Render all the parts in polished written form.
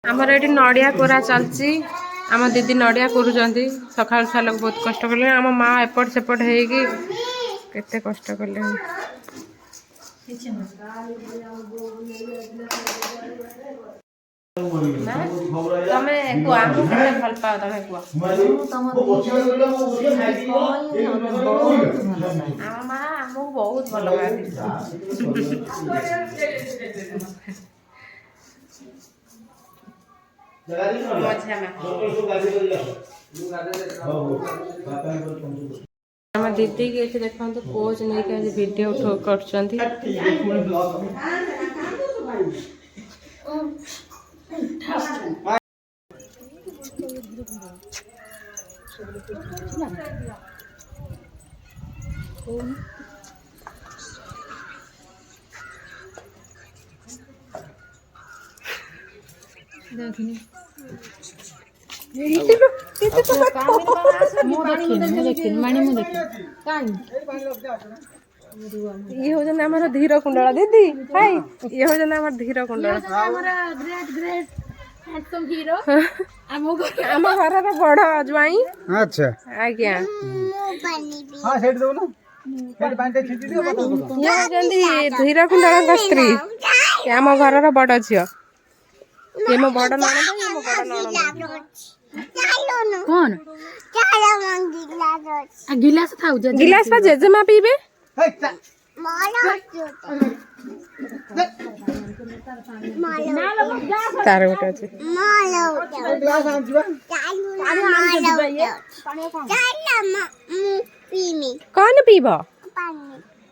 आमर ये नड़िया कोरा चलती आम दीदी नड़िया कोरुचंती सकाल छुआ लोग बहुत कष्ट कले आम माँ एपट सेपट होगी केते कष्ट कले तमे कुआ आम केते भल पाओ तमे कुआ आम माँ आमको बहुत भल पाती हम दीदी के देखो तो पोज नहीं के वीडियो उठो करछंती ये हो जन हमर धीर कुंडला दीदी हाय ये हो जन हमर धीर कुंडला हमर ग्रेट ग्रेट हैंडसम हीरो हम घर रे बड़ अजवाई अच्छा आज्ञा हां सेट दो ना सेट बांटे छिटी दियो ये हो जन धीर कुंडला का स्त्री हम घर रे बड़ छियो ये मो बड़ नणद ये मो बड़ नणद कौन गिलास थाउ गिलास पा जेजेमा पीबे तार गोटे अच्छे कौन पीब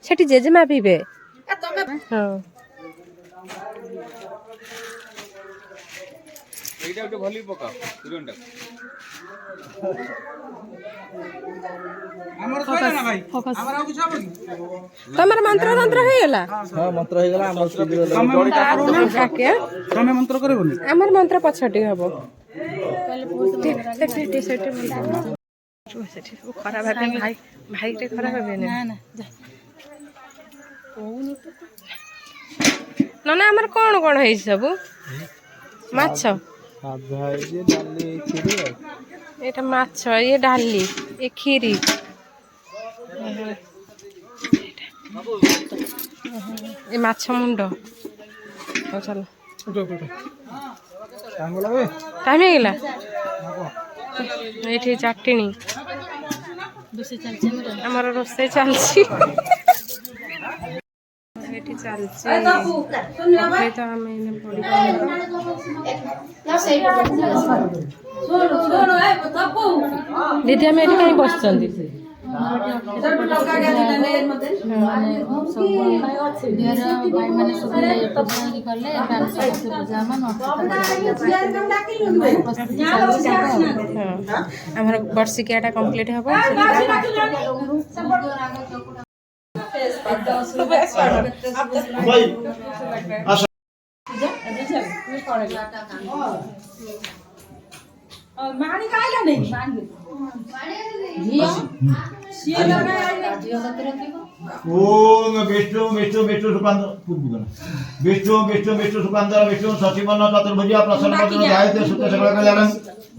सेठी जेजेमा पीबे हाँ तमर मंत्र मंत्र हे गेला हां मंत्र हे गेला हमर तमे मंत्र करबो हमर मंत्र पछटी हबो सेठी खराब है भाई भाई रे खराब है ना ना ना ना हमर कोन कोन है सब माछ साधा ये डाली खीरी एटा माछ ये डाली ये खीरी ये माछ मुंड चलो टाइम हेला ये चटनी आमर रोसे चलती दीदी आम ये कहीं बस आमर वर्षिकिया कम्प्लीट हम मानी कायला नहीं ओम विष्णु विष्णु विष्णु सुकांत विष्णु विष्णु विष्णु सुकांत विष्णु सचिवन चतुर्भुज प्रसन्न पद्म ध्यायते सुत सकल कल्याणं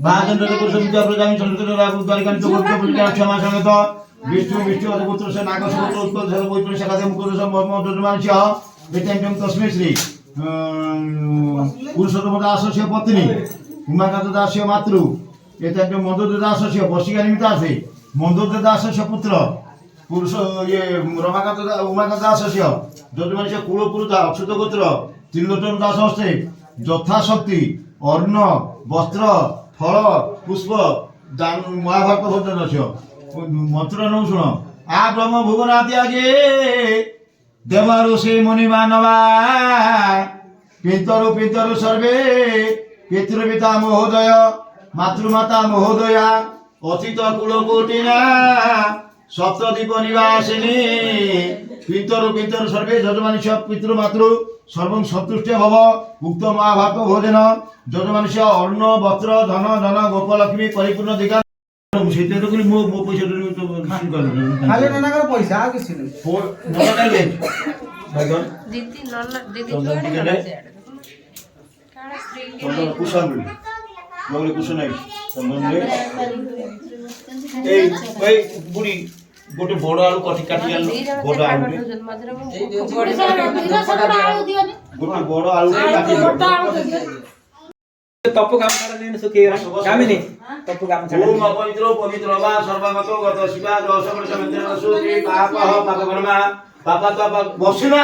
भाजन कुसुम प्रजामि संस्कृत रागु द्वारिकां चतुर्थ पूजा क्षमा समेत विष्णु विष्णु अद्भुत से नाग सुत उत्पन्न सर्व वैपुण्य सकादे मुकुट सम्भव जजमानस्य वेतंत्यं तस्मै श्री पुरुषोत्तम दासस्य पत्नी उमाकांत दास्य मातृ एतंत्यं मधुसूदन दासस्य वर्षिका निमित्तार्थे मधुसूदन दासस्य पुत्र पुरुष ये रमाकांत उमाकांत दासस्य जजमानस्य कुलपुरुषा अच्युत गोत्र त्रिलोचन दास हस्ते यथाशक्ति अन्न वस्त्र फल पुष्प महाभारत भोजन मंत्र न शुण आ ब्रह्म भुवनात्यागे देवरु से मुनि मानवा पितरु पितरु सर्वे पितृपिता महोदय मातृमाता महोदया अतीत कुलकोटिना सप्तद्वीप निवासिनी पितरु पितरु सर्वे यजमानस्य पितृमातृ सर्व सन्तुष्ट भव उक्त महाभारत भोजन यजमानस्य अन्न वस्त्र धन धन गोपलक्ष्मी परिपूर्ण दिगा ସେଇଟା ତ କହିଲି ମୋ ପଇସା ଖାଲି ନନାଙ୍କର ପଇସା ଆଉ କିଛି ନାହିଁ। ବୁଢୀ ଗୋଟେ ବଡ ଆଳୁ କଟି କାଟି ଆଣିଲ ବଡ ଆଳୁ ଗୋଟେ ବଡ ଆଳୁ ତପୁ କାମ ଛାଡା ନେଇ ସୁଖେଇ କାମିନି ତପୁ କାମ ଛାଡା ଓମ୍ ଅପବିତ୍ର ପବିତ୍ର ବା ସର୍ବଗତ ଗତ ଶିବା ଦଶ ବର୍ଷ ମନ୍ଦିର ସୁତି ପାପ ପାପ କର୍ମା ପାପ ପାପ ବସିନା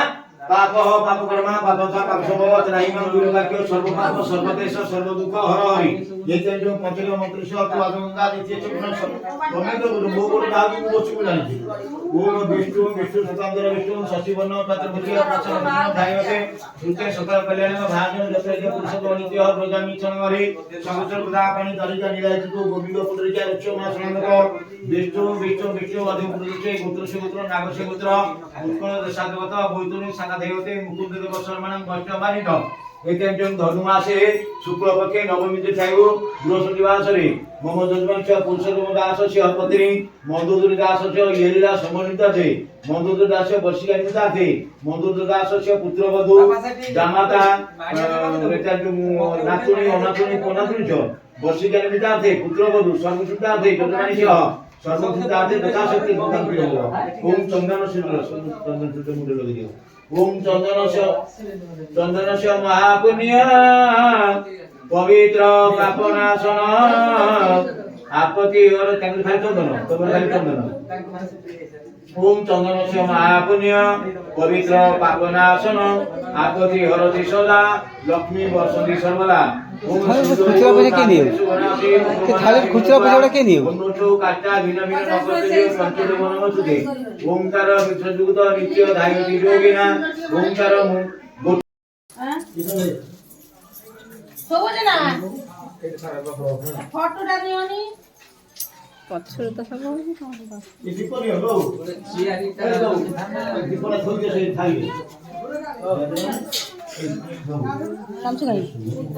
ପାପ ପାପ କର୍ମା ପାପ ପାପ ସମ୍ଭବ ନାହିଁ ମନ ଗୁରୁ ବାକ୍ୟ ସର୍ବ ପାପ ସର୍ବ ଦେଶ ସର୍ବ ଦୁଃଖ ହର ହରି ଯେତେ ଯୋଉ ପଞ୍ଚକ ମନ୍ତ୍ରୀ ସହ ତୁ ଆଗଙ୍ଗା ଦ୍ୱିତୀୟ ଚକ୍ର ତମେ ତ ମୋ ଗୋଟେ ବାବୁ ବସିକୁ ଜାଣିଛି ଓମ୍ ବିଷ୍ଣୁ ବିଷ୍ଣୁ ସ୍ୱତନ୍ତ୍ର ବିଷ୍ଣୁ ଶଶିବର୍ଣ୍ଣ ଚତୁର୍ଭୁଜ ପ୍ରସନ୍ନ ଧାୟତେ ସୁତେ ସକଳ କଲ୍ୟାଣ ଭାଜନ ଯତ୍ରେଜ ପୁରୁଷ ଗଣିତ ପ୍ରଜାମି ଚଙ୍ଗରେ ସମୁଦ୍ର ପ୍ରଦା ପାଣି ଦରିଜା ନିରାଜିତ ଗୋବିନ୍ଦ ପୁତ୍ରିକା ଉଚ୍ଚ ମା ସ୍ନାନକ ବିଷ୍ଣୁ ବିଷ୍ଣୁ ବିଷ୍ଣୁ ଅଧି ପୁରୁଷେ ଗୋତ୍ରସେ ଗୋତ୍ର ନାଗସେ ଗୋତ୍ର ଉତ୍କଳ ଦେଶାଦେବତା বৈতরণী শাখা দেবতে মুকুন্দ দেব শর্মানং বৈষ্ণবানিত এতেন ধর্মমাসে শুক্লপক্ষে নবমীতে থাইব বৃহস্পতিবাসরে মম যজমাংশ পুরুষোত্তম দাসস্য পত্নী মন্দোদরি দাসস্য ইয়েলিলা সমন্বিতাতে মন্দোদর দাসস্য বর্ষিকানিতাতে মন্দোদর দাসস্য পুত্রবধূ জামাতা নাতুনি অনাতুনি কোনাতুনি চ বর্ষিকানিতাতে পুত্রবধূ সর্বসুতাতে যজমানিস্য सर्वभूताते दशाशक्ति भूतां प्रियो ओम चंदनस्य चंदनस्य मुद्दे लगे दियो ओम चंदनस्य महापुण्य पवित्र पापनाशन आपत्ति और तंग खाली चंदन तमर खाली चंदन ओम चंदनस्य महापुण्य पवित्र पापनाशन आपत्ति हरति सदा लक्ष्मी वर्षति सर्वदा खुचरा पैसा के दियो के थाली खुचरा पैसा के दियो ओनोचो काटा भिन्न भिन्न नक्षत्र पंचदेव मनमसुते ओंकार विश्वजुगत नित्य धायति योगिना ओंकार सोबो ना फोटो डालियोनी पछुर त सब हो ये दीपनी हो दीपना थोड़ी से थाली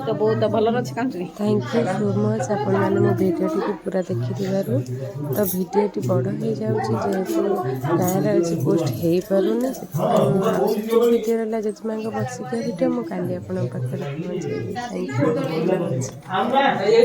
तो बहुत भल अच्छे काम थैंक यू सो मच आपण मैंने मो भिडियो टी पूरा देखी तो भिडियोटी बड़ हो जाऊँगी जेहेतु गाँव आज पोस्ट हो पारूनी भिडियो रहा जजमा बसिक भिडियो मुझे काली आप थैंक यू।